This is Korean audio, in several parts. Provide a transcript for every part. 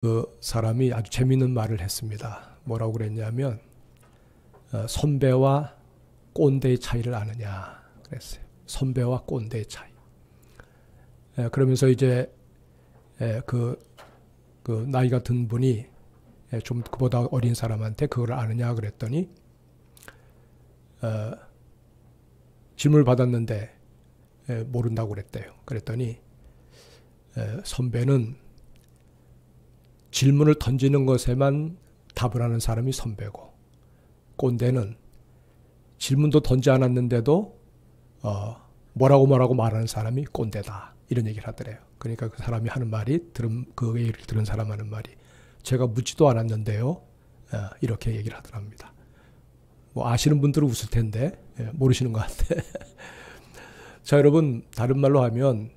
그 사람이 아주 재미있는 말을 했습니다. 뭐라고 그랬냐면 선배와 꼰대의 차이를 아느냐 그랬어요. 선배와 꼰대의 차이. 그러면서 이제 그 나이가 든 분이 좀 그보다 어린 사람한테 그걸 아느냐 그랬더니 질문을 받았는데 모른다고 그랬대요. 그랬더니 선배는 질문을 던지는 것에만 답을 하는 사람이 선배고, 꼰대는 질문도 던지 않았는데도 뭐라고 말하는 사람이 꼰대다. 이런 얘기를 하더래요. 그러니까 그 사람이 하는 말이, 그 얘기를 들은 사람 하는 말이, 제가 묻지도 않았는데요. 이렇게 얘기를 하더랍니다. 뭐 아시는 분들은 웃을 텐데 모르시는 것 같아. 자, 여러분, 다른 말로 하면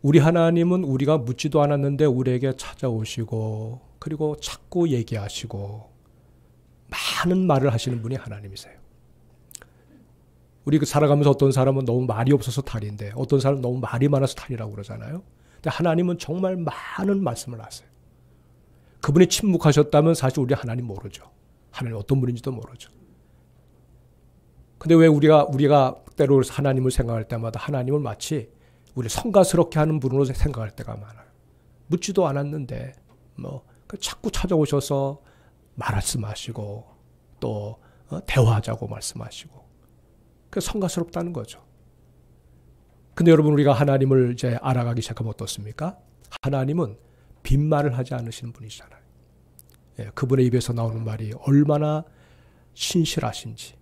우리 하나님은 우리가 묻지도 않았는데 우리에게 찾아오시고, 그리고 자꾸 얘기하시고 많은 말을 하시는 분이 하나님이세요. 우리 살아가면서 어떤 사람은 너무 말이 없어서 탈인데, 어떤 사람은 너무 말이 많아서 탈이라고 그러잖아요. 근데 하나님은 정말 많은 말씀을 하세요. 그분이 침묵하셨다면 사실 우리 하나님 모르죠. 하나님 어떤 분인지도 모르죠. 근데 왜 우리가 때로 하나님을 생각할 때마다 하나님을 마치 우리 성가스럽게 하는 분으로 생각할 때가 많아요. 묻지도 않았는데 자꾸 찾아오셔서 말씀하시고 또 대화하자고 말씀하시고, 그 성가스럽다는 거죠. 근데 여러분, 우리가 하나님을 이제 알아가기 시작하면 어떻습니까? 하나님은 빈말을 하지 않으시는 분이잖아요. 그분의 입에서 나오는 말이 얼마나 신실하신지,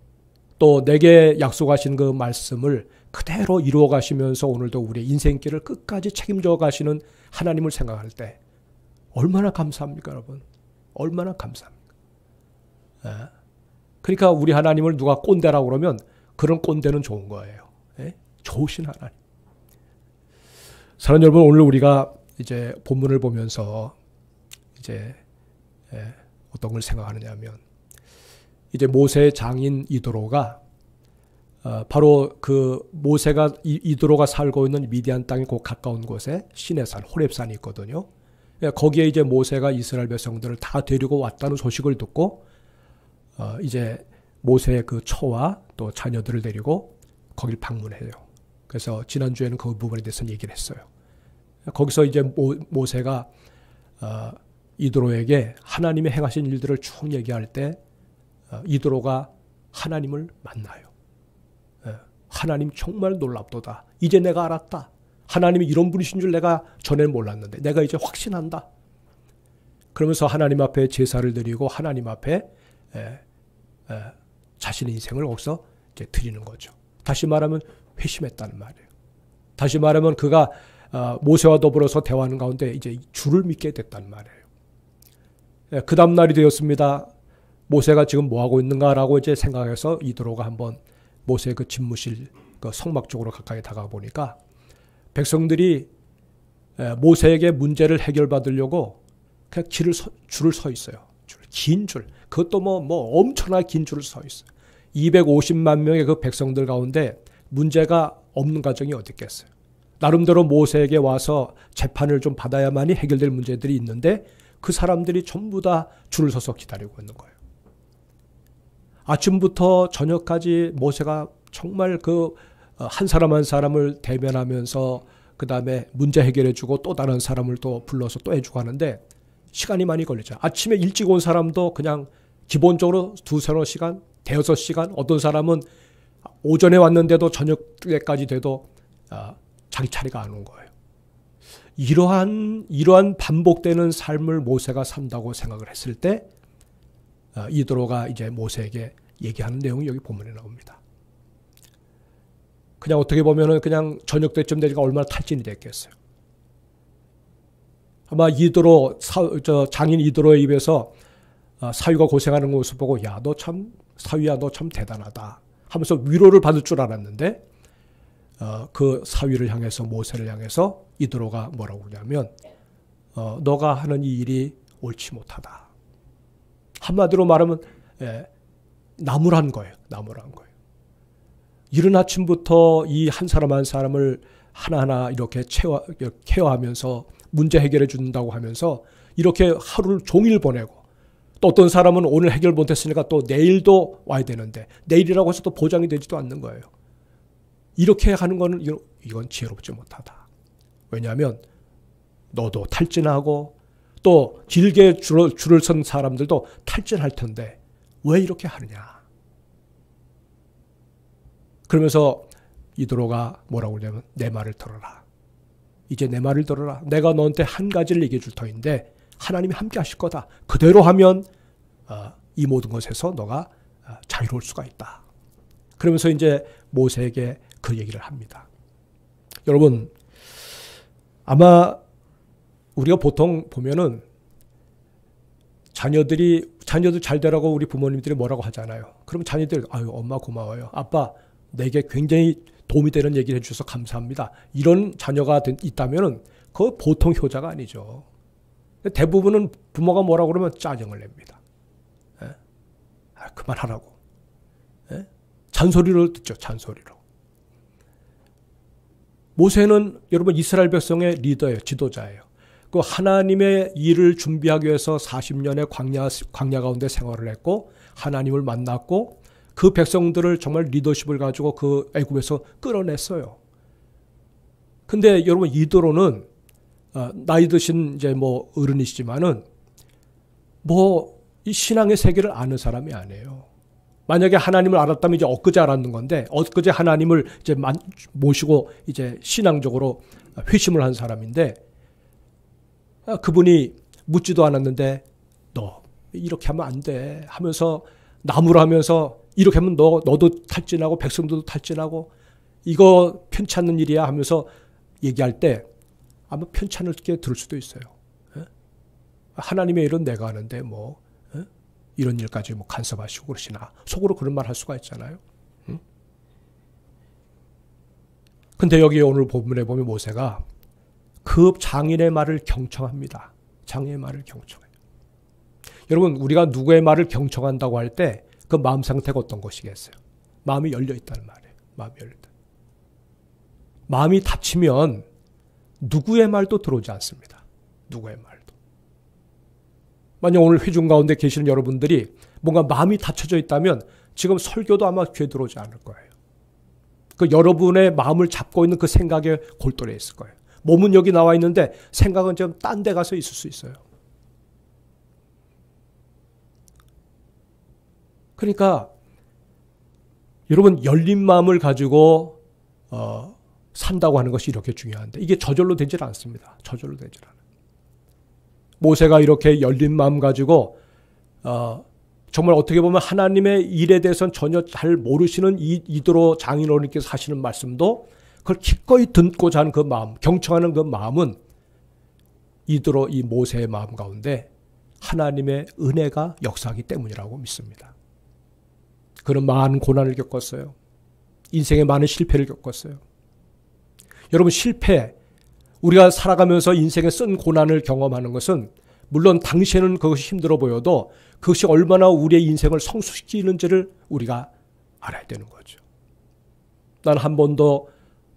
또 내게 약속하신 그 말씀을 그대로 이루어 가시면서 오늘도 우리의 인생길을 끝까지 책임져 가시는 하나님을 생각할 때 얼마나 감사합니까, 여러분? 얼마나 감사합니까? 그러니까 우리 하나님을 누가 꼰대라고 그러면 그런 꼰대는 좋은 거예요. 좋으신 하나님. 사랑하는 여러분, 오늘 우리가 이제 본문을 보면서 이제 어떤 걸 생각하느냐 하면, 이제 모세의 장인 이도로가 바로 그 모세가 이도로가 살고 있는 미디안 땅에 곧 가까운 곳에 시내산 호렙산이 있거든요. 거기에 이제 모세가 이스라엘 백성들을 다 데리고 왔다는 소식을 듣고 이제 모세의 그 처와 또 자녀들을 데리고 거길 방문해요. 그래서 지난주에는 그 부분에 대해서 얘기를 했어요. 거기서 이제 모세가 이도로에게 하나님의 행하신 일들을 쭉 얘기할 때 이도로가 하나님을 만나요. 하나님 정말 놀랍도다. 이제 내가 알았다. 하나님이 이런 분이신 줄 내가 전에는 몰랐는데 내가 이제 확신한다. 그러면서 하나님 앞에 제사를 드리고 하나님 앞에 자신의 인생을 거기서 이제 드리는 거죠. 다시 말하면 회심했다는 말이에요. 다시 말하면 그가 모세와 더불어서 대화하는 가운데 이제 주를 믿게 됐다는 말이에요. 그 다음 날이 되었습니다. 모세가 지금 뭐 하고 있는가라고 이제 생각해서 이도로가 한번 모세의 그 집무실 그 성막 쪽으로 가까이 다가가 보니까 백성들이 모세에게 문제를 해결받으려고 그냥 줄을 서 있어요. 긴 줄. 그것도 뭐 엄청나게 긴 줄을 서 있어요. 250만 명의 그 백성들 가운데 문제가 없는 가정이 어디 있겠어요. 나름대로 모세에게 와서 재판을 좀 받아야만이 해결될 문제들이 있는데 그 사람들이 전부 다 줄을 서서 기다리고 있는 거예요. 아침부터 저녁까지 모세가 정말 그 한 사람 한 사람을 대면하면서 그 다음에 문제 해결해주고 또 다른 사람을 또 불러서 또 해주고 하는데 시간이 많이 걸리죠. 아침에 일찍 온 사람도 그냥 기본적으로 2-3시간, 대여섯 시간, 어떤 사람은 오전에 왔는데도 저녁까지 돼도 자기 차례가 안 온 거예요. 이러한 반복되는 삶을 모세가 산다고 생각을 했을 때 이도로가 이제 모세에게 얘기하는 내용이 여기 본문에 나옵니다. 그냥 어떻게 보면은 그냥 저녁 때쯤 되니까 얼마나 탈진이 됐겠어요. 아마 장인 이도로의 입에서 사위가 고생하는 모습 보고 야, 사위야, 너 참 대단하다 하면서 위로를 받을 줄 알았는데 그 사위를 향해서 모세를 향해서 이도로가 뭐라고 그러냐면 너가 하는 이 일이 옳지 못하다. 한마디로 말하면 나무란 거예요. 나무란 거예요. 이른 아침부터 이 한 사람 한 사람을 하나하나 이렇게 케어하면서 문제 해결해 준다고 하면서 이렇게 하루를 종일 보내고 또 어떤 사람은 오늘 해결 못했으니까 또 내일도 와야 되는데 내일이라고 해서 또 보장이 되지도 않는 거예요. 이렇게 하는 거는 이건 지혜롭지 못하다. 왜냐하면 너도 탈진하고 또 길게 줄을 선 사람들도 탈진할 텐데 왜 이렇게 하느냐. 그러면서 이도로가 뭐라고 그러냐면 내 말을 들어라. 이제 내 말을 들어라. 내가 너한테 한 가지를 얘기해 줄 터인데 하나님이 함께 하실 거다. 그대로 하면 이 모든 것에서 너가 자유로울 수가 있다. 그러면서 이제 모세에게 그 얘기를 합니다. 여러분, 아마 우리가 보통 보면은 자녀들 잘 되라고 우리 부모님들이 뭐라고 하잖아요. 그럼 자녀들이 아유 엄마 고마워요. 아빠 내게 굉장히 도움이 되는 얘기를 해주셔서 감사합니다. 이런 자녀가 있다면은 그거 보통 효자가 아니죠. 대부분은 부모가 뭐라고 그러면 짜증을 냅니다. 예? 그만하라고. 예? 잔소리를 듣죠. 잔소리로. 모세는 여러분 이스라엘 백성의 리더예요. 지도자예요. 그 하나님의 일을 준비하기 위해서 40년의 광야 가운데 생활을 했고 하나님을 만났고 그 백성들을 정말 리더십을 가지고 그 애굽에서 끌어냈어요. 근데 여러분 이도로는 나이 드신 이제 뭐 어른이시지만은 뭐 이 신앙의 세계를 아는 사람이 아니에요. 만약에 하나님을 알았다면 이제 엊그제 알았는 건데 엊그제 하나님을 이제 모시고 이제 신앙적으로 회심을 한 사람인데 그분이 묻지도 않았는데 너 이렇게 하면 안 돼 하면서 나무를 하면서 이렇게 하면 너도 탈진하고 백성들도 탈진하고 이거 편치 않는 일이야 하면서 얘기할 때 아마 편치 않게 들을 수도 있어요. 하나님의 일은 내가 하는데 뭐 이런 일까지 뭐 간섭하시고 그러시나 속으로 그런 말 할 수가 있잖아요. 근데 여기 오늘 본문에 보면 모세가 그 장인의 말을 경청합니다. 장인의 말을 경청해요. 여러분 우리가 누구의 말을 경청한다고 할 때 그 마음 상태가 어떤 것이겠어요? 마음이 열려 있다는 말이에요. 마음이 열렸다. 마음이 닫히면 누구의 말도 들어오지 않습니다. 누구의 말도. 만약 오늘 회중 가운데 계시는 여러분들이 뭔가 마음이 닫혀져 있다면 지금 설교도 아마 귀에 들어오지 않을 거예요. 그 여러분의 마음을 잡고 있는 그 생각에 골똘해 있을 거예요. 몸은 여기 나와 있는데 생각은 좀 딴 데 가서 있을 수 있어요. 그러니까 여러분 열린 마음을 가지고 산다고 하는 것이 이렇게 중요한데 이게 저절로 되질 않습니다. 저절로 되질 않아요. 모세가 이렇게 열린 마음 가지고 정말 어떻게 보면 하나님의 일에 대해서는 전혀 잘 모르시는 이도로 장인어른께서 하시는 말씀도 그걸 기꺼이 듣고자 하는 그 마음, 경청하는 그 마음은 이도로 이 모세의 마음 가운데 하나님의 은혜가 역사하기 때문이라고 믿습니다. 그런 많은 고난을 겪었어요. 인생에 많은 실패를 겪었어요. 여러분 실패, 우리가 살아가면서 인생에 쓴 고난을 경험하는 것은 물론 당시에는 그것이 힘들어 보여도 그것이 얼마나 우리의 인생을 성숙시키는지를 우리가 알아야 되는 거죠. 난 한 번도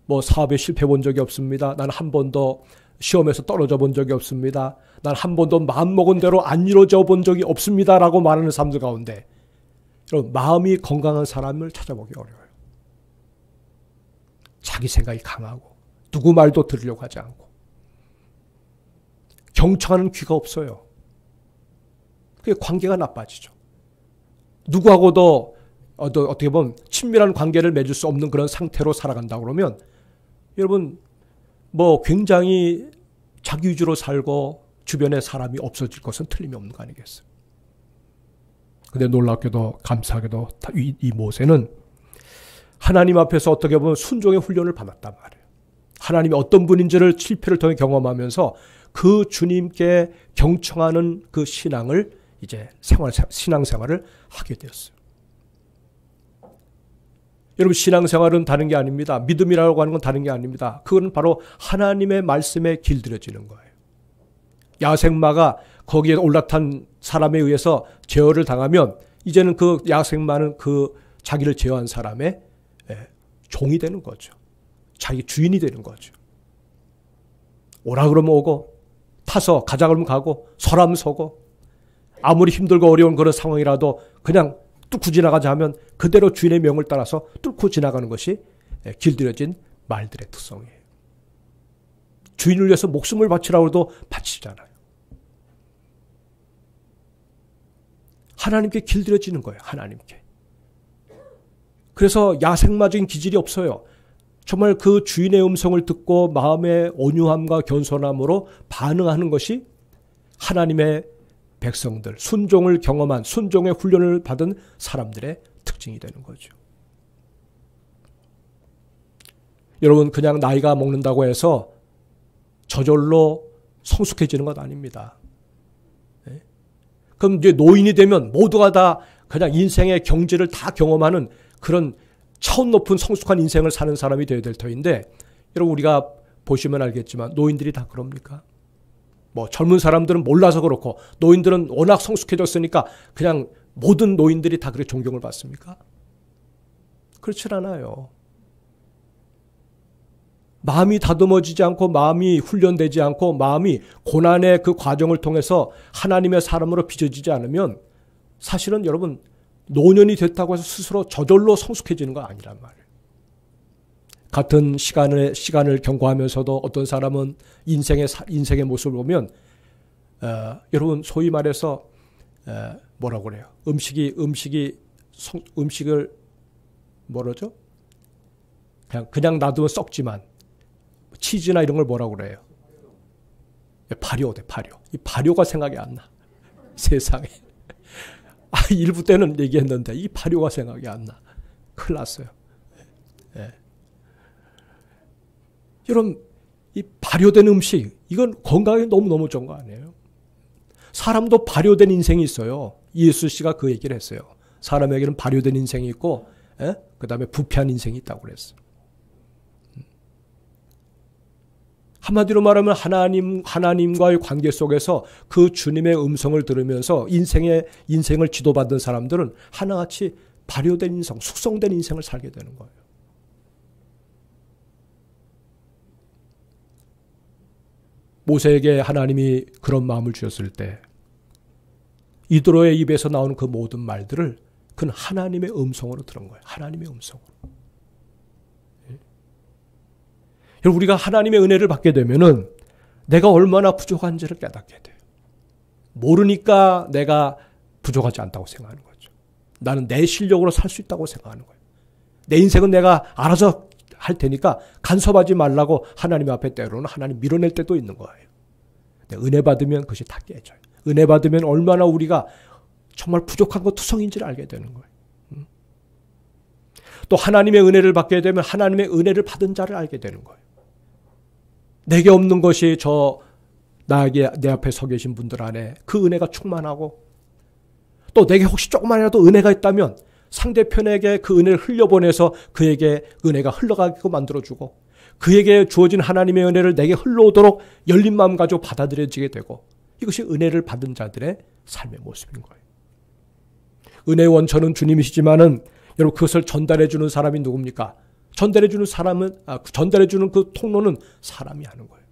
뭐 사업에 실패해 본 적이 없습니다. 난 한 번도 시험에서 떨어져 본 적이 없습니다. 난 한 번도 마음먹은 대로 안 이루어져 본 적이 없습니다라고 말하는 사람들 가운데 여러분 마음이 건강한 사람을 찾아보기 어려워요. 자기 생각이 강하고 누구 말도 들으려고 하지 않고 경청하는 귀가 없어요. 그게 관계가 나빠지죠. 누구하고도 어떻게 보면 친밀한 관계를 맺을 수 없는 그런 상태로 살아간다 그러면 여러분 뭐 굉장히 자기 위주로 살고 주변에 사람이 없어질 것은 틀림이 없는 거 아니겠어요. 근데 놀랍게도 감사하게도 이 모세는 하나님 앞에서 어떻게 보면 순종의 훈련을 받았단 말이에요. 하나님이 어떤 분인지를 실패를 통해 경험하면서 그 주님께 경청하는 그 신앙을 이제 신앙생활을 하게 되었어요. 여러분 신앙생활은 다른 게 아닙니다. 믿음이라고 하는 건 다른 게 아닙니다. 그건 바로 하나님의 말씀에 길들여지는 거예요. 야생마가 거기에 올라탄 사람에 의해서 제어를 당하면 이제는 그 야생마는 그 자기를 제어한 사람의 종이 되는 거죠. 자기 주인이 되는 거죠. 오라 그러면 오고 타서 가자 그러면 가고 서라면 서고 아무리 힘들고 어려운 그런 상황이라도 그냥 뚫고 지나가자 하면 그대로 주인의 명을 따라서 뚫고 지나가는 것이 길들여진 말들의 특성이에요. 주인을 위해서 목숨을 바치라고 해도 바치잖아요. 하나님께 길들여지는 거예요. 하나님께. 그래서 야생마적인 기질이 없어요. 정말 그 주인의 음성을 듣고 마음의 온유함과 겸손함으로 반응하는 것이 하나님의 백성들, 순종을 경험한, 순종의 훈련을 받은 사람들의 특징이 되는 거죠. 여러분, 그냥 나이가 먹는다고 해서 저절로 성숙해지는 것 아닙니다. 그럼 이제 노인이 되면 모두가 다 그냥 인생의 경지를 다 경험하는 그런 차원 높은 성숙한 인생을 사는 사람이 되어야 될 터인데, 여러분 우리가 보시면 알겠지만 노인들이 다 그럽니까? 뭐 젊은 사람들은 몰라서 그렇고 노인들은 워낙 성숙해졌으니까 그냥 모든 노인들이 다 그렇게 존경을 받습니까? 그렇지 않아요. 마음이 다듬어지지 않고 마음이 훈련되지 않고 마음이 고난의 그 과정을 통해서 하나님의 사람으로 빚어지지 않으면 사실은 여러분 노년이 됐다고 해서 스스로 저절로 성숙해지는 거 아니란 말이에요. 같은 시간을 경과하면서도 어떤 사람은 인생의 모습을 보면 여러분 소위 말해서 뭐라고 그래요? 음식을 뭐라죠? 그냥 놔두면 썩지만 치즈나 이런 걸 뭐라고 그래요? 발효. 이 발효가 생각이 안 나. 세상에. 일부 때는 얘기했는데 이 발효가 생각이 안 나. 큰일 났어요. 여러분, 이 발효된 음식, 이건 건강에 너무너무 좋은 거 아니에요? 사람도 발효된 인생이 있어요. 이예수 씨가 그 얘기를 했어요. 사람에게는 발효된 인생이 있고, 그 다음에 부패한 인생이 있다고 그랬어요. 한마디로 말하면 하나님과의 관계 속에서 그 주님의 음성을 들으면서 인생을 지도받은 사람들은 하나같이 발효된 인생, 숙성된 인생을 살게 되는 거예요. 모세에게 하나님이 그런 마음을 주셨을 때 이드로의 입에서 나오는 그 모든 말들을 그는 하나님의 음성으로 들은 거예요. 하나님의 음성으로. 여러분, 우리가 하나님의 은혜를 받게 되면은 내가 얼마나 부족한지를 깨닫게 돼요. 모르니까 내가 부족하지 않다고 생각하는 거죠. 나는 내 실력으로 살 수 있다고 생각하는 거예요. 내 인생은 내가 알아서 할 테니까 간섭하지 말라고 하나님 앞에 때로는 하나님 밀어낼 때도 있는 거예요. 은혜 받으면 그것이 다 깨져요. 은혜 받으면 얼마나 우리가 정말 부족한 것 투성인지를 알게 되는 거예요. 또 하나님의 은혜를 받게 되면 하나님의 은혜를 받은 자를 알게 되는 거예요. 내게 없는 것이 내 앞에 서 계신 분들 안에 그 은혜가 충만하고 또 내게 혹시 조금만이라도 은혜가 있다면 상대편에게 그 은혜를 흘려보내서 그에게 은혜가 흘러가게 만들어주고 그에게 주어진 하나님의 은혜를 내게 흘러오도록 열린 마음 가지고 받아들여지게 되고 이것이 은혜를 받은 자들의 삶의 모습인 거예요. 은혜의 원천은 주님이시지만은 여러분 그것을 전달해주는 사람이 누굽니까? 전달해주는 그 통로는 사람이 하는 거예요.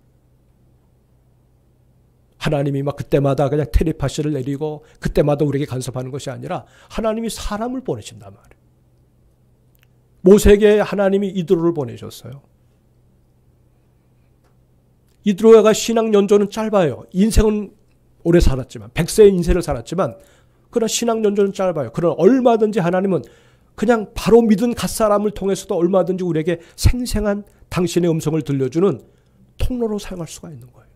하나님이 막 그때마다 그냥 텔레파시를 내리고 그때마다 우리에게 간섭하는 것이 아니라 하나님이 사람을 보내신단 말이에요. 모세에게 하나님이 이드로를 보내셨어요. 이드로가 신앙 연조는 짧아요. 인생은 오래 살았지만 100세의 인생을 살았지만 그러나 신앙 연조는 짧아요. 그러나 얼마든지 하나님은 그냥 바로 믿은 갓사람을 통해서도 얼마든지 우리에게 생생한 당신의 음성을 들려주는 통로로 사용할 수가 있는 거예요.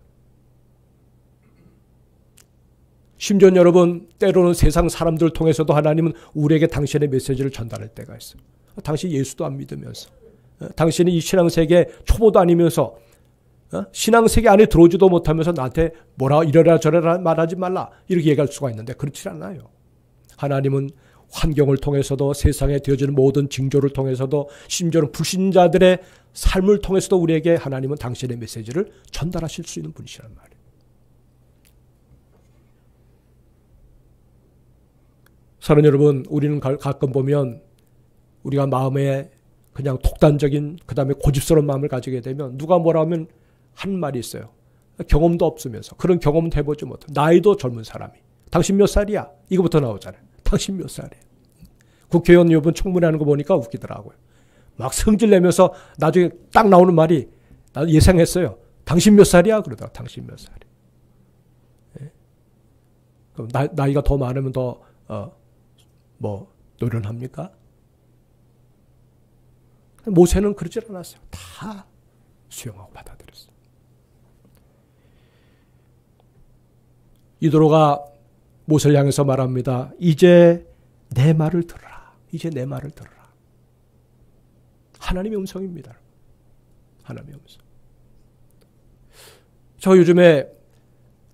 심지어 여러분 때로는 세상 사람들을 통해서도 하나님은 우리에게 당신의 메시지를 전달할 때가 있어요. 당신 예수도 안 믿으면서 당신이 이 신앙세계 초보도 아니면서 신앙세계 안에 들어오지도 못하면서 나한테 뭐라 이래라 저래라 말하지 말라 이렇게 얘기할 수가 있는데 그렇지 않아요. 하나님은 환경을 통해서도 세상에 되어지는 모든 징조를 통해서도 심지어는 불신자들의 삶을 통해서도 우리에게 하나님은 당신의 메시지를 전달하실 수 있는 분이시란 말이에요. 사랑하는 여러분, 우리는 가끔 보면 우리가 마음에 그냥 독단적인 그다음에 고집스러운 마음을 가지게 되면 누가 뭐라 하면 한 말이 있어요. 경험도 없으면서 그런 경험은 해보지 못해. 나이도 젊은 사람이. 당신 몇 살이야? 이거부터 나오잖아요. 당신 몇 살이야? 국회의원 이번 청문회 하는 거 보니까 웃기더라고요. 막 성질 내면서 나중에 딱 나오는 말이 나도 예상했어요. 당신 몇 살이야? 그러다가 당신 몇 살이야? 예? 그럼 나이가 더 많으면 더 노련합니까? 모세는 그러질 않았어요. 다 수용하고 받아들였어요. 이도로가 모세를 향해서 말합니다. 이제 내 말을 들어라. 이제 내 말을 들어라. 하나님의 음성입니다. 하나님의 음성. 저 요즘에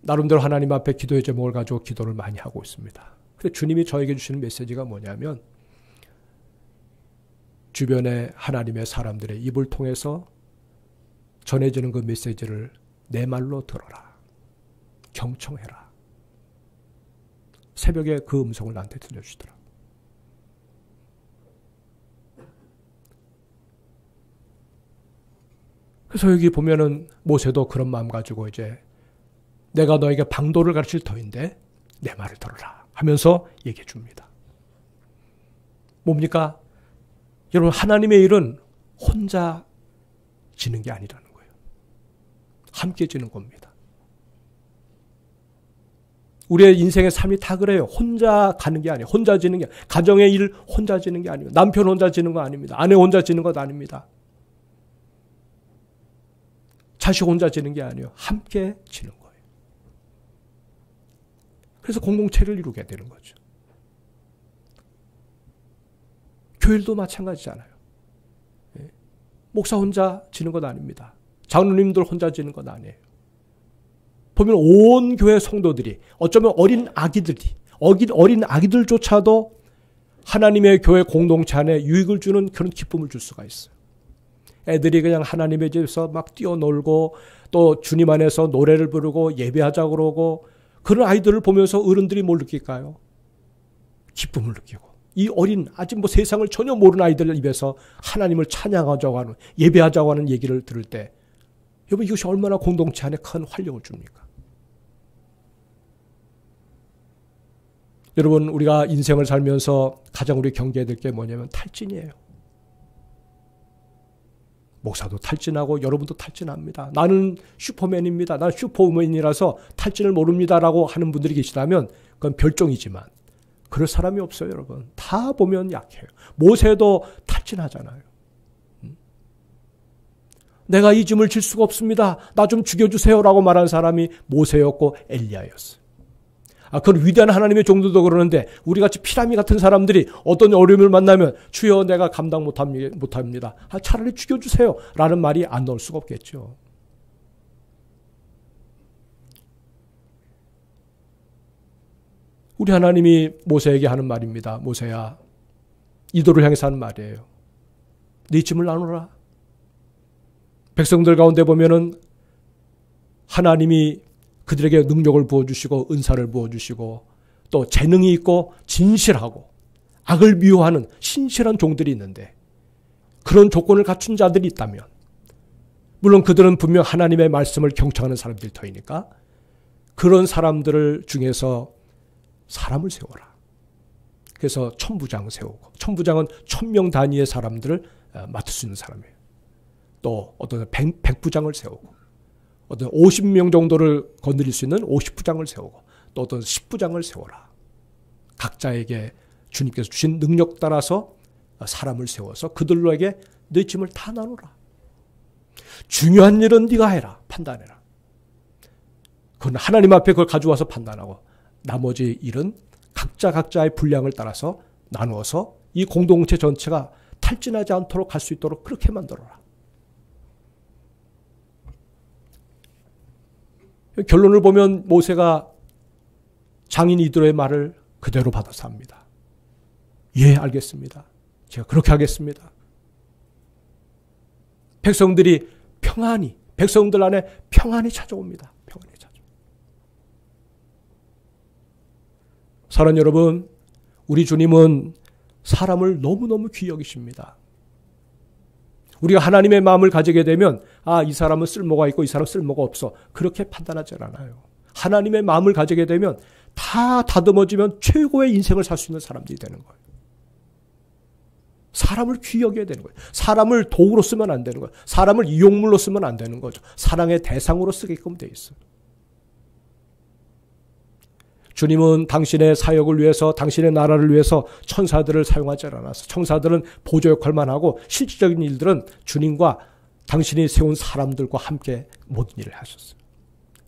나름대로 하나님 앞에 기도의 제목을 가지고 기도를 많이 하고 있습니다. 근데 주님이 저에게 주시는 메시지가 뭐냐면 주변의 하나님의 사람들의 입을 통해서 전해지는 그 메시지를 내 말로 들어라. 경청해라. 새벽에 그 음성을 나한테 들려주시더라. 그래서 여기 보면은 모세도 그런 마음 가지고 이제 내가 너에게 방도를 가르칠 터인데 내 말을 들어라 하면서 얘기해 줍니다. 뭡니까? 여러분 하나님의 일은 혼자 지는 게 아니라는 거예요. 함께 지는 겁니다. 우리의 인생의 삶이 다 그래요. 혼자 가는 게 아니에요. 혼자 지는 게 아니에요. 가정의 일 혼자 지는 게 아닙니다. 남편 혼자 지는 거 아닙니다. 아내 혼자 지는 것 아닙니다. 자식 혼자 지는 게 아니에요. 함께 지는 거예요. 그래서 공동체를 이루게 되는 거죠. 교회도 마찬가지잖아요. 목사 혼자 지는 것 아닙니다. 장로님들 혼자 지는 것 아니에요. 보면 온 교회 성도들이 어쩌면 어린 아기들조차도 하나님의 교회 공동체 안에 유익을 주는 그런 기쁨을 줄 수가 있어요. 애들이 그냥 하나님의 집에서 막 뛰어놀고 또 주님 안에서 노래를 부르고 예배하자고 그러고 그런 아이들을 보면서 어른들이 뭘 느낄까요? 기쁨을 느끼고 이 어린 아직 세상을 전혀 모르는 아이들 입에서 하나님을 찬양하자고 하는 예배하자고 하는 얘기를 들을 때 여러분 이것이 얼마나 공동체 안에 큰 활력을 줍니까? 여러분 우리가 인생을 살면서 가장 우리 경계해야 될 게 뭐냐면 탈진이에요. 목사도 탈진하고 여러분도 탈진합니다. 나는 슈퍼맨입니다. 나는 슈퍼우먼이라서 탈진을 모릅니다라고 하는 분들이 계시다면 그건 별종이지만 그럴 사람이 없어요. 여러분. 다 보면 약해요. 모세도 탈진하잖아요. 내가 이 짐을 질 수가 없습니다. 나 좀 죽여주세요라고 말한 사람이 모세였고 엘리야였어요. 그런 위대한 하나님의 종들도 그러는데 우리같이 피라미 같은 사람들이 어떤 어려움을 만나면 주여 내가 감당 못합니다. 차라리 죽여주세요 라는 말이 안 나올 수가 없겠죠. 우리 하나님이 모세에게 하는 말입니다. 모세야 이도를 향해서 하는 말이에요. 네 짐을 나누라. 백성들 가운데 보면은 하나님이 그들에게 능력을 부어주시고 은사를 부어주시고 또 재능이 있고 진실하고 악을 미워하는 신실한 종들이 있는데 그런 조건을 갖춘 자들이 있다면 물론 그들은 분명 하나님의 말씀을 경청하는 사람들일 터이니까 그런 사람들을 중에서 사람을 세워라. 그래서 천부장 세우고 천부장은 1000명 단위의 사람들을 맡을 수 있는 사람이에요. 또 어떤 백부장을 세우고 어떤 50명 정도를 거느릴 수 있는 50부장을 세우고 또 어떤 10부장을 세워라. 각자에게 주님께서 주신 능력 따라서 사람을 세워서 그들로에게 네 짐을 다 나누라. 중요한 일은 네가 해라. 판단해라. 그건 하나님 앞에 그걸 가져와서 판단하고 나머지 일은 각자의 분량을 따라서 나누어서 이 공동체 전체가 탈진하지 않도록 갈 수 있도록 그렇게 만들어라. 결론을 보면 모세가 장인 이도의 말을 그대로 받아서 합니다. 예, 알겠습니다. 제가 그렇게 하겠습니다. 백성들이 백성들 안에 평안이 찾아옵니다. 평안이 찾아옵니다. 사랑하는 여러분, 우리 주님은 사람을 너무너무 귀히 여기십니다. 우리가 하나님의 마음을 가지게 되면 이 사람은 쓸모가 있고 이 사람은 쓸모가 없어. 그렇게 판단하지 않아요. 하나님의 마음을 가지게 되면 다 다듬어지면 최고의 인생을 살 수 있는 사람들이 되는 거예요. 사람을 귀히 여겨야 되는 거예요. 사람을 도구로 쓰면 안 되는 거예요. 사람을 이용물로 쓰면 안 되는 거죠. 사랑의 대상으로 쓰게끔 돼 있어요. 주님은 당신의 사역을 위해서, 당신의 나라를 위해서 천사들을 사용하지 않았어요. 천사들은 보조 역할만 하고 실질적인 일들은 주님과 당신이 세운 사람들과 함께 모든 일을 하셨어요.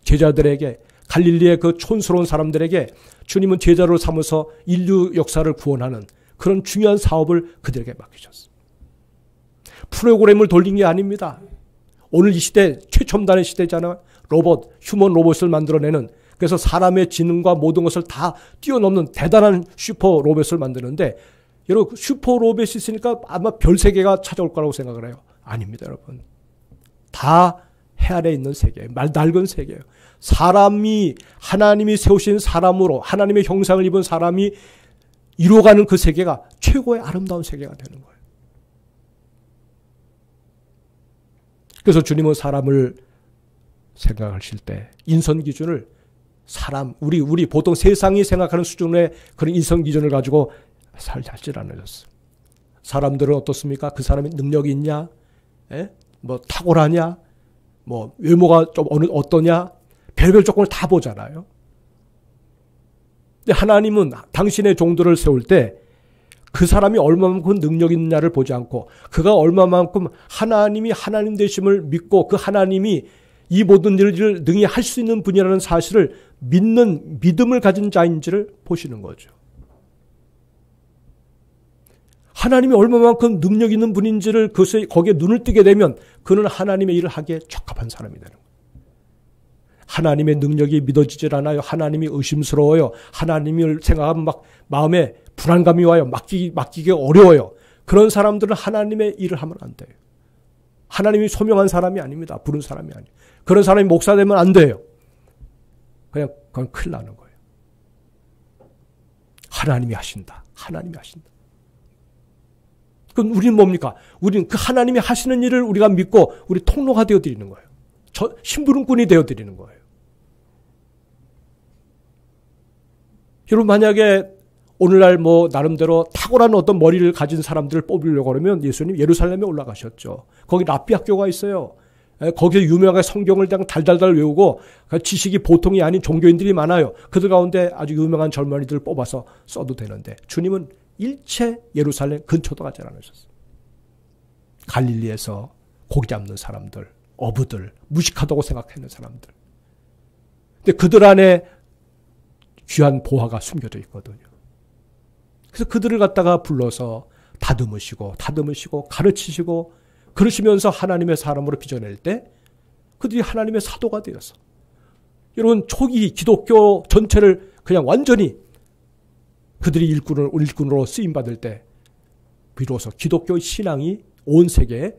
제자들에게, 갈릴리의 그 촌스러운 사람들에게 주님은 제자로 삼아서 인류 역사를 구원하는 그런 중요한 사업을 그들에게 맡기셨어요. 프로그램을 돌린 게 아닙니다. 오늘 이 시대 최첨단의 시대잖아요. 로봇, 휴먼 로봇을 만들어내는, 그래서 사람의 지능과 모든 것을 다 뛰어넘는 대단한 슈퍼 로봇을 만드는데, 여러분 슈퍼 로봇이 있으니까 아마 별 세계가 찾아올 거라고 생각을 해요. 아닙니다, 여러분. 다 해 아래 있는 세계예요. 낡은 세계예요. 사람이, 하나님이 세우신 사람으로, 하나님의 형상을 입은 사람이 이루어가는 그 세계가 최고의 아름다운 세계가 되는 거예요. 그래서 주님은 사람을 생각하실 때 인선 기준을 사람, 우리 보통 세상이 생각하는 수준의 그런 인선 기준을 가지고 살지 않으셨어요. 사람들은 어떻습니까? 그 사람이 능력이 있냐? 뭐 탁월하냐? 뭐 외모가 좀 어떠냐? 별별 조건을 다 보잖아요. 근데 하나님은 당신의 종들을 세울 때 그 사람이 얼마만큼 능력이 있느냐를 보지 않고 그가 얼마만큼 하나님이 하나님 되심을 믿고 그 하나님이 이 모든 일을 능히 할 수 있는 분이라는 사실을 믿는 믿음을 가진 자인지를 보시는 거죠. 하나님이 얼마만큼 능력 있는 분인지를 거기에 눈을 뜨게 되면 그는 하나님의 일을 하기에 적합한 사람이 되는 거예요. 하나님의 능력이 믿어지질 않아요. 하나님이 의심스러워요. 하나님을 생각하면 막 마음에 불안감이 와요. 맡기기 어려워요. 그런 사람들은 하나님의 일을 하면 안 돼요. 하나님이 소명한 사람이 아닙니다. 부른 사람이 아니에요. 그런 사람이 목사 되면 안 돼요. 그건 큰일 나는 거예요. 하나님이 하신다. 하나님이 하신다. 그럼 우리는 뭡니까? 우리는 그 하나님이 하시는 일을 우리가 믿고 우리 통로가 되어드리는 거예요. 심부름꾼이 되어드리는 거예요. 여러분 만약에 오늘날 나름대로 탁월한 어떤 머리를 가진 사람들을 뽑으려고 그러면 예수님 예루살렘에 올라가셨죠. 거기 랍비 학교가 있어요. 거기서 유명하게 성경을 그냥 달달달 외우고 지식이 보통이 아닌 종교인들이 많아요. 그들 가운데 아주 유명한 젊은이들을 뽑아서 써도 되는데 주님은 일체 예루살렘 근처도 가지 않으셨어요. 갈릴리에서 고기 잡는 사람들, 어부들, 무식하다고 생각하는 사람들. 근데 그들 안에 귀한 보화가 숨겨져 있거든요. 그래서 그들을 갖다가 불러서 다듬으시고 가르치시고 그러시면서 하나님의 사람으로 빚어낼 때 그들이 하나님의 사도가 되어서 여러분 초기 기독교 전체를 그냥 완전히 그들이 일꾼으로 쓰임받을 때 비로소 기독교 신앙이 온 세계에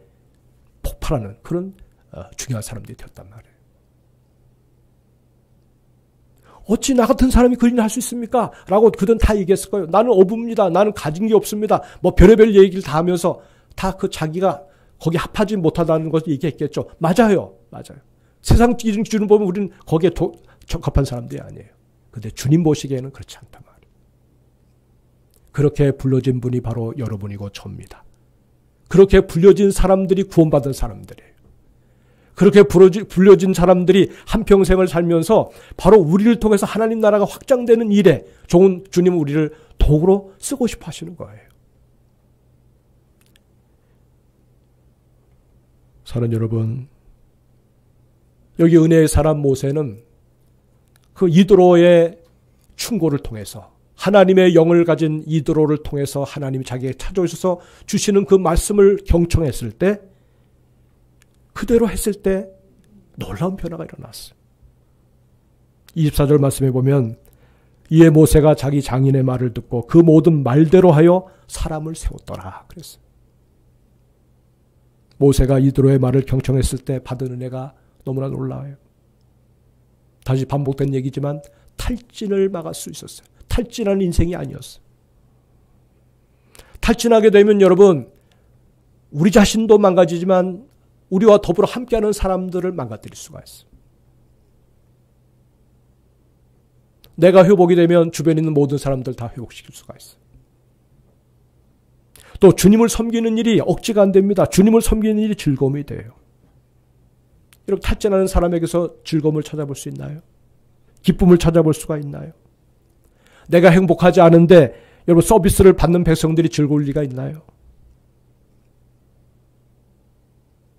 폭발하는 그런 중요한 사람들이 되었단 말이에요. 어찌 나 같은 사람이 그런 일을 할 수 있습니까? 라고 그들은 다 얘기했을 거예요. 나는 어부입니다. 나는 가진 게 없습니다. 별의별 얘기를 다 하면서 다 그 자기가 거기 합하지 못하다는 것을 얘기했겠죠. 맞아요. 세상 기준을 보면 우리는 거기에 적합한 사람들이 아니에요. 근데 주님 보시기에는 그렇지 않단 말이에요. 그렇게 불려진 분이 바로 여러분이고 저입니다. 그렇게 불려진 사람들이 구원받은 사람들이에요. 그렇게 불려진 사람들이 한평생을 살면서 바로 우리를 통해서 하나님 나라가 확장되는 일에 좋은 주님은 우리를 도구로 쓰고 싶어 하시는 거예요. 사랑하는 여러분, 여기 은혜의 사람 모세는 그 이드로의 충고를 통해서 하나님의 영을 가진 이드로를 통해서 하나님이 자기에게 찾아오셔서 주시는 그 말씀을 경청했을 때 그대로 했을 때 놀라운 변화가 일어났어요. 24절 말씀에 보면 이에 모세가 자기 장인의 말을 듣고 그 모든 말대로 하여 사람을 세웠더라 그랬어요. 모세가 이드로의 말을 경청했을 때 받은 은혜가 너무나 놀라워요. 다시 반복된 얘기지만 탈진을 막을 수 있었어요. 탈진하는 인생이 아니었어요. 탈진하게 되면 여러분 우리 자신도 망가지지만 우리와 더불어 함께하는 사람들을 망가뜨릴 수가 있어. 내가 회복이 되면 주변에 있는 모든 사람들 다 회복시킬 수가 있어. 또 주님을 섬기는 일이 억지가 안 됩니다. 주님을 섬기는 일이 즐거움이 돼요. 여러분, 탈진하는 사람에게서 즐거움을 찾아볼 수 있나요? 기쁨을 찾아볼 수가 있나요? 내가 행복하지 않은데 여러분, 서비스를 받는 백성들이 즐거울 리가 있나요?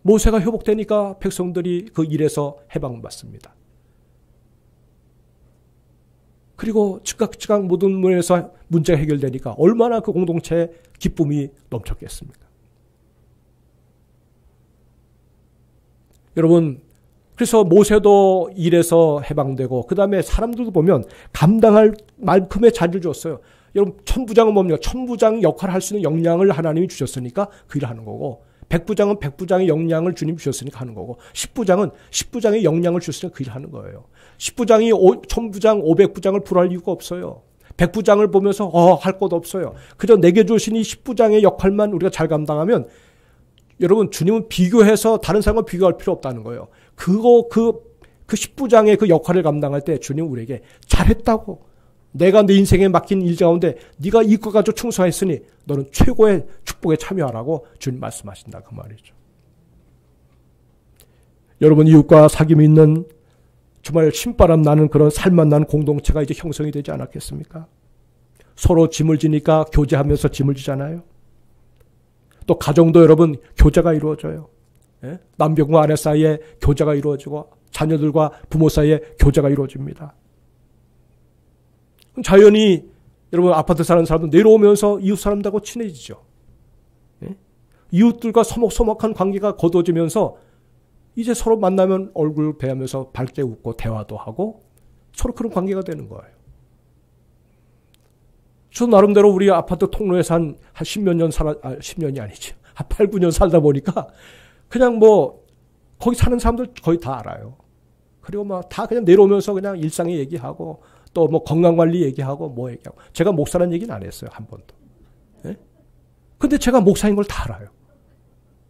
모세가 회복되니까 백성들이 그 일에서 해방받습니다. 그리고 즉각 모든 면에서 문제가 해결되니까 얼마나 그 공동체에 기쁨이 넘쳤겠습니까? 여러분, 그래서 모세도 일에서 해방되고 그 다음에 사람들도 보면 감당할 만큼의 자리를 줬어요. 여러분, 천부장은 뭡니까? 천부장 역할을 할 수 있는 역량을 하나님이 주셨으니까 그 일을 하는 거고, 백부장은 백부장의 역량을 주님 주셨으니까 하는 거고, 십부장은 십부장의 역량을 주셨으니까 그 일을 하는 거예요. 십부장이 천부장, 500부장을 불할 이유가 없어요. 백부장을 보면서 할 것 없어요. 그저 내게 주신 이 십부장의 역할만 우리가 잘 감당하면, 여러분, 주님은 비교해서 다른 사람과 비교할 필요 없다는 거예요. 그 십부장의 그 역할을 감당할 때 주님 우리에게 잘했다고, 내가 내 인생에 맡긴 일 가운데 네가 이것 가지고 충성했으니 너는 최고의 축복에 참여하라고 주님 말씀하신다, 그 말이죠. 여러분, 이웃과 사귐이 있는 정말 신바람 나는 그런 살맛 나는 공동체가 이제 형성이 되지 않았겠습니까? 서로 짐을 지니까 교제하면서 짐을 지잖아요. 또 가정도 여러분 교제가 이루어져요. 예? 남편과 아내 사이에 교제가 이루어지고 자녀들과 부모 사이에 교제가 이루어집니다. 자연히 여러분 아파트 사는 사람도 내려오면서 이웃 사람들하고 친해지죠. 예? 이웃들과 서먹서먹한 관계가 거둬지면서 이제 서로 만나면 얼굴 뵈면서 밝게 웃고 대화도 하고 서로 그런 관계가 되는 거예요. 저 나름대로 우리 아파트 통로에서 한 10몇 년 10년이 아니지. 한 8, 9년 살다 보니까 그냥 뭐 거기 사는 사람들 거의 다 알아요. 그리고 막 다 그냥 내려오면서 그냥 일상의 얘기하고 또 뭐 건강관리 얘기하고 뭐 얘기하고. 제가 목사라는 얘기는 안 했어요, 한 번도. 예? 근데 제가 목사인 걸 다 알아요.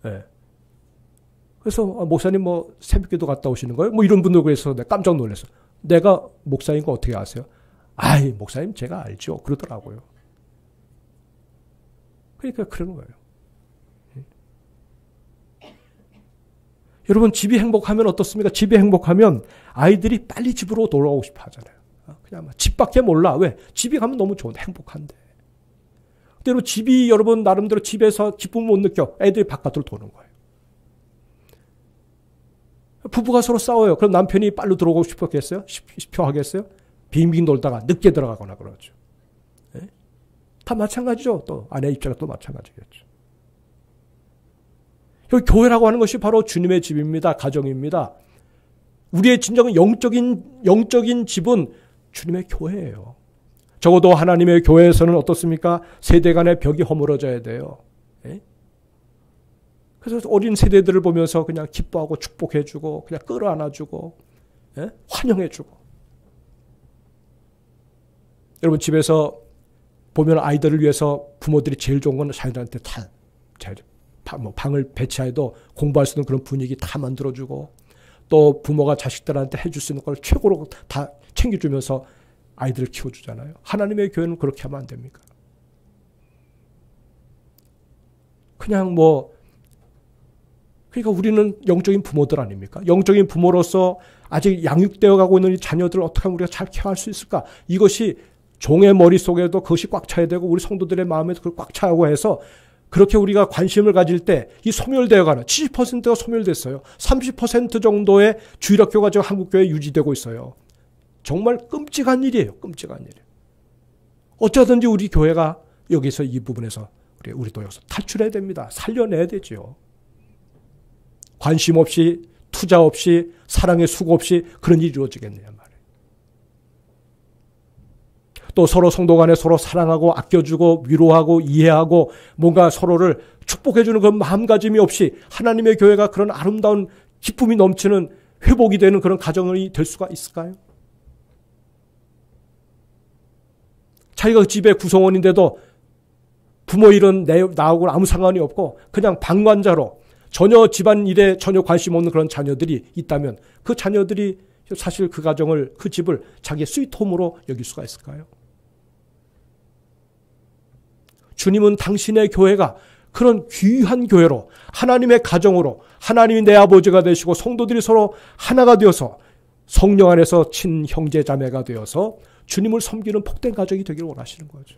예. 그래서 목사님 뭐 새벽기도 갔다 오시는 거예요? 뭐 이런 분들 그래서 내가 깜짝 놀랐어요. 내가 목사인 거 어떻게 아세요? 아이, 목사님 제가 알죠. 그러더라고요. 그러니까 그런 거예요. 여러분, 집이 행복하면 어떻습니까? 집이 행복하면 아이들이 빨리 집으로 돌아오고 싶어 하잖아요. 그냥 집 밖에 몰라. 왜? 집에 가면 너무 좋은데, 행복한데. 근데 여러분, 집이 여러분 나름대로 집에서 기쁨을 못 느껴. 애들이 바깥으로 도는 거예요. 부부가 서로 싸워요. 그럼 남편이 빨리 들어오고 싶어 하겠어요? 빙빙 돌다가 늦게 들어가거나 그러죠. 네? 다 마찬가지죠. 또 아내 입장은 또 마찬가지겠죠. 여기 교회라고 하는 것이 바로 주님의 집입니다. 가정입니다. 우리의 진정한 영적인 집은 주님의 교회예요. 적어도 하나님의 교회에서는 어떻습니까? 세대 간의 벽이 허물어져야 돼요. 네? 그래서 어린 세대들을 보면서 그냥 기뻐하고 축복해주고 그냥 끌어안아주고 예? 환영해주고. 여러분, 집에서 보면 아이들을 위해서 부모들이 제일 좋은 건 자녀들한테 다 방을 배치해도 공부할 수 있는 그런 분위기 다 만들어주고, 또 부모가 자식들한테 해줄 수 있는 걸 최고로 다 챙겨주면서 아이들을 키워주잖아요. 하나님의 교회는 그렇게 하면 안 됩니까? 그냥 그러니까 우리는 영적인 부모들 아닙니까? 영적인 부모로서 아직 양육되어 가고 있는 이 자녀들을 어떻게 하면 우리가 잘 케어할 수 있을까? 이것이 종의 머릿속에도 그것이 꽉 차야 되고 우리 성도들의 마음에도 그걸 꽉 차고 해서 그렇게 우리가 관심을 가질 때 이 소멸되어 가는 70%가 소멸됐어요. 30% 정도의 주일학교가 지금 한국교회에 유지되고 있어요. 정말 끔찍한 일이에요. 끔찍한 일이에요. 어쩌든지 우리 교회가 여기서 이 부분에서 우리도 여기서 탈출해야 됩니다. 살려내야 되죠. 관심 없이, 투자 없이, 사랑의 수고 없이 그런 일이 이루어지겠느냐 말이에요. 또 서로 성도 간에 서로 사랑하고 아껴주고 위로하고 이해하고 뭔가 서로를 축복해주는 그런 마음가짐이 없이 하나님의 교회가 그런 아름다운 기쁨이 넘치는 회복이 되는 그런 가정이 될 수가 있을까요? 자기가 집의 구성원인데도 부모 일은 나하고는 아무 상관이 없고 그냥 방관자로 전혀 집안 일에 전혀 관심 없는 그런 자녀들이 있다면 그 자녀들이 사실 그 가정을, 그 집을 자기의 스위트홈으로 여길 수가 있을까요? 주님은 당신의 교회가 그런 귀한 교회로, 하나님의 가정으로, 하나님이 내 아버지가 되시고 성도들이 서로 하나가 되어서 성령 안에서 친형제 자매가 되어서 주님을 섬기는 복된 가정이 되기를 원하시는 거죠.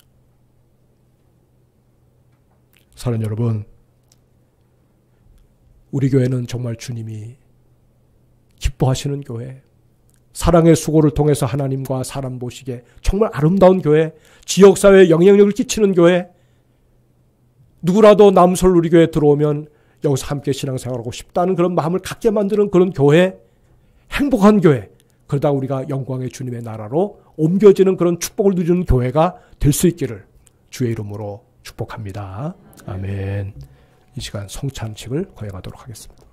사랑하는 여러분, 우리 교회는 정말 주님이 기뻐하시는 교회, 사랑의 수고를 통해서 하나님과 사람 보시기에 정말 아름다운 교회, 지역사회에 영향력을 끼치는 교회, 누구라도 남솔 우리 교회에 들어오면 여기서 함께 신앙생활하고 싶다는 그런 마음을 갖게 만드는 그런 교회, 행복한 교회, 그러다 우리가 영광의 주님의 나라로 옮겨지는 그런 축복을 누리는 교회가 될 수 있기를 주의 이름으로 축복합니다. 아멘. 이 시간 성찬식을 거행하도록 하겠습니다.